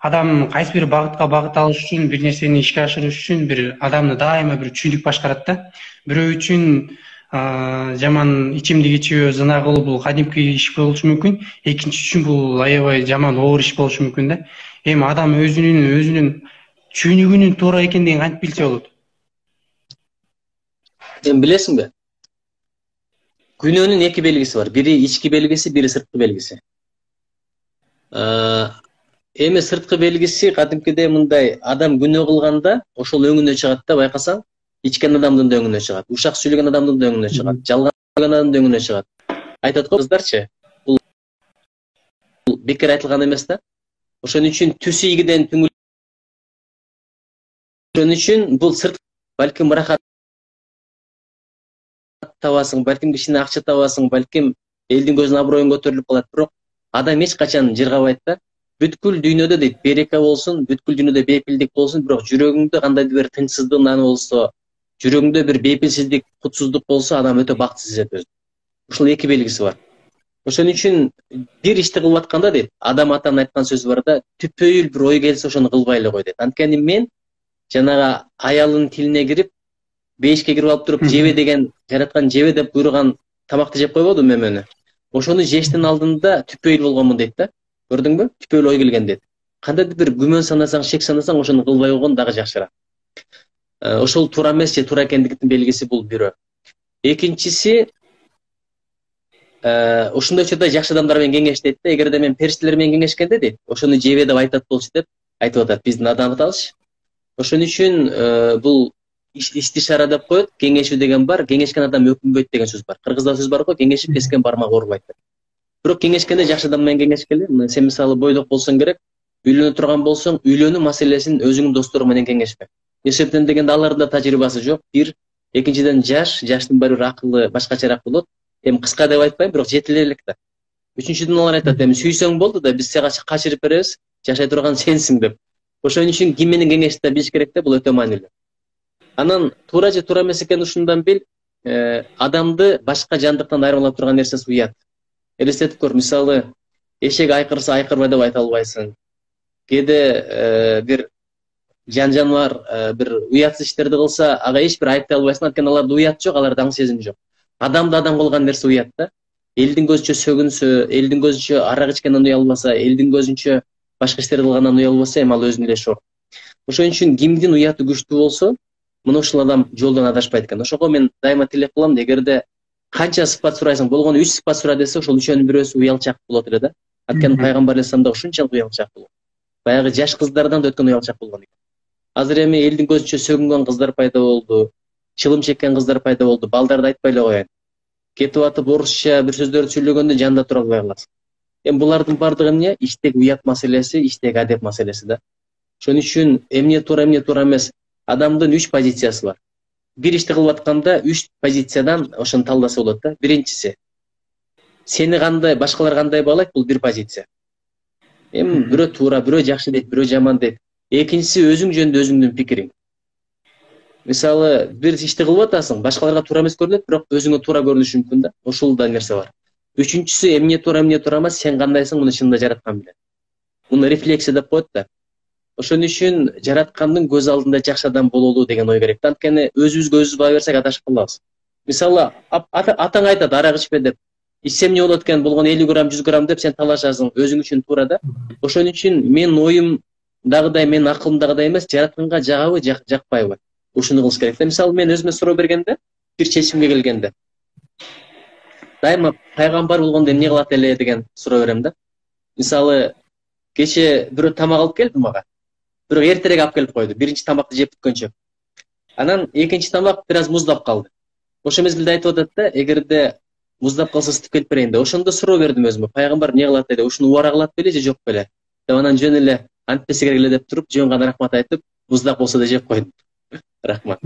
адам кайсы бир багытка багыт алыш үчүн, бир нерсени ишке ашырыш үчүн бир адамды дайыма бир чүйдүк башкарат да. Бирөө үчүн жаман ичимдик ичүү, зына кылуу бул кадимки иш болушу мүмкүн. Экинчи үчүн бул аябай жаман оор иш болушу мүмкүн да. Эми адам өзүнүн чүйнүгүнүн туура экендигин кантип билсе болот? Эми билесиңби? Күнөөнүн эки белгиси бар. Бири ички белгиси, бири сырткы белгиси. Эми сырткы белгиси кадимкидей мындай: адам күнөө кылганда ошол өңүнө чыгат да, байкасаң, ичкен адамдын да өңүнө чыгат, ушак сүйлөгөн адамдын да өңүнө чыгат, жалган сөйлөгөн адамдын да өңүнө чыгат. Айтат го кыздарчы, бул бекер айтылган эмес да. Ошон үчүн түс ийгиден түңүл. Ошон үчүн бул сырт, балким ырахат табасың, балким кичине акча табасың, балким элдин көзүнө аброюң көтөрүлүп калат, бирок адам эч качан жыргабайт да. Бүткүл дүйнөдө дейт, берека болсун, бүткүл дүйнөдө бейпилдик болсун, бирок жүрөгүңдө кандайдыр бир тынчсыздык наны болсо, жүрөгүңдө бир бейпилсиздик, кутсуздук болсо, адам өтө бактысыз сезет өзүн. Ушул эки белгиси бар. Ошон үчүн бир ишти кылып атканда дейт, адам атанын айткан сөзү бар да, түпөйүл бир ой келсе ошону кылбай эле кой дейт. Анткени мен жанагы аялдын тилине кирип, бейишке кирип алып туруп, жебе деген, жараткан жебе деп буйруган тамакты жеп койбодум мөмөнү. Ошону жештин алдында түпөйүл болгонмун дейт да. Көрдүңбү? Түпөйүл ой келген дейт. Кандайдыр бир күмөн санасаң, шек санасаң, ошону кылбай койгон дагы жакшыраак. Ошол туура эмес же туура экендигинин белгиси бул бирөө. Экинчиси, ушундай учурда жакшы адамдар менен кеңештейт да, эгерде мен периштелер менен кеңешкенде дейт, ошону жебе деп айтат болчу деп айтып атат биздин адамыбыз. Ошон үчүн бул истишара деп коет, кеңешүү деген бар, кеңешкен адам өкүнбөйт деген сөз бар. Кыргызда сөз бар го, кеңешип кескен бармак оорубайт деп. Бирок кеңешкенде жакшы адам менен кеңешкели, сен мисалы бойдок болсоң керек, үйлөнө турган болсоң, үйлөнүү маселесин өзүңдүн досторуң менен кеңешпе. Эсептен дегенде алардын да тажрыйбасы жок. Бир, экинчиден жаштын баары акылы башкачараак болот. Эми кыска деп айтпайм, бирок жетиле элек да. Үчүнчүдөн алар айтат, эми сүйсөң болду да, биз сага качырып беребиз, жашай турган сенсиң деп. Ошон үчүн ким менен кеңешти билиш керек да, бул өтө маанилүү. Анан туура же туура эмес экенин ушундан бил, адамды башка жандыктан айырмалап турган нерсеси уят. Элестетип көр, мисалы, эшек айкырса айкырбай деп айта албайсың. Кээде бир жаныбар бир уятсыз иштерди кылса, ага эч бир айыптай албайсың, анткени аларда уят жок, аларда аң сезим жок. Адамды адам кылган нерсе уят да. Элдин көзүнчө сөгүнсө, элдин көзүнчө арак ичкенден уялбаса, элдин көзүнчө башка иштерди кылгандан уялбаса, эми ал өзүн эле шор. Ошон үчүн кимдин уяты күчтүү болсо, мына ушул адам жолдон адашпайт экен. Ошого мен дайыма тилек кылам, эгерде канча сыпат сурайсың, болгону 3 сыпат сура десе, ошол үчөөнүн бирөөсү уялчак болот эле да. Анткени пайгамбар алейхисалам да ушунчалык уялчак болгон. Баягы жаш кыздардан да өткөн уялчак болгон экен. Азыр эми элдин көзүнчө сөгүнгөн кыздар пайда болду, чылым чеккен кыздар пайда болду, балдарды айтпай эле коеюн. Кетип атып орусча бир сөздөрдү сүйлөгөндө жанында тура албай каласың. Эми булардын бардыгы эмне? Иштеги уят маселеси, иштеги адеп маселеси да. Ошон үчүн эмне туура эмес, адамдын 3 позициясы бар. Бир ишти кылып атканда 3 позициядан ошону талдаса болот да. Биринчиси, сени кандай, башкалар кандай баалайт, бул бир позиция. Эми бирөө туура, бирөө жакшы дейт, бирөө жаман дейт. Экинчиси, өзүң жөнүндө өзүңдүн пикириң. Мисалы, бир ишти кылып атасың, башкаларга туура эмес көрүнөт, бирок өзүңө туура көрүнүшү мүмкүн да. Ошол да нерсе бар. Үчүнчүсү, эмне туура эмес, сен кандайсың, муну чынында жараткан билет. Муну рефлексия деп коет да. Ошон үчүн жараткандын көз алдында жакшы адам бололу деген ой керек. Анткени өзүбүзгө өзүбүз баа берсек адашып калабыз. Мисалы, атаң айтат арак ичпе деп. Ичсем эмне болот экен, болгону 50 грамм, 100 грамм деп сен талашасың, өзүң үчүн туура да. Ошон үчүн менин оюм дагыдай, менин акылым дагыдай эмес, жаратканга жагабы, жакпайбы? Ушуну кылыш керек да. Мисалы, мен өзүмө суроо бергенде, бир чечимге келгенде, дайыма пайгамбар болгондо эмне кылат эле деген суроо берем да. Мисалы, кече бирөө тамак алып келди мага. Бирок эртерээк алып келип койду. Биринчи тамакты жеп бүткөнчө. Анан экинчи тамак бир аз муздап калды. Ошол мезгилде айтып атат да, эгерде муздап калса ысытып келип берейин деп. Ошондо суроо бердим өзүмө, пайгамбар эмне кылат эле, ушуну убара кылат беле же жок беле? Деп анан жөн эле антпесе керек эле деп туруп, жөн гана рахмат айтып, муздак болсо да жеп койдум. Рахмат.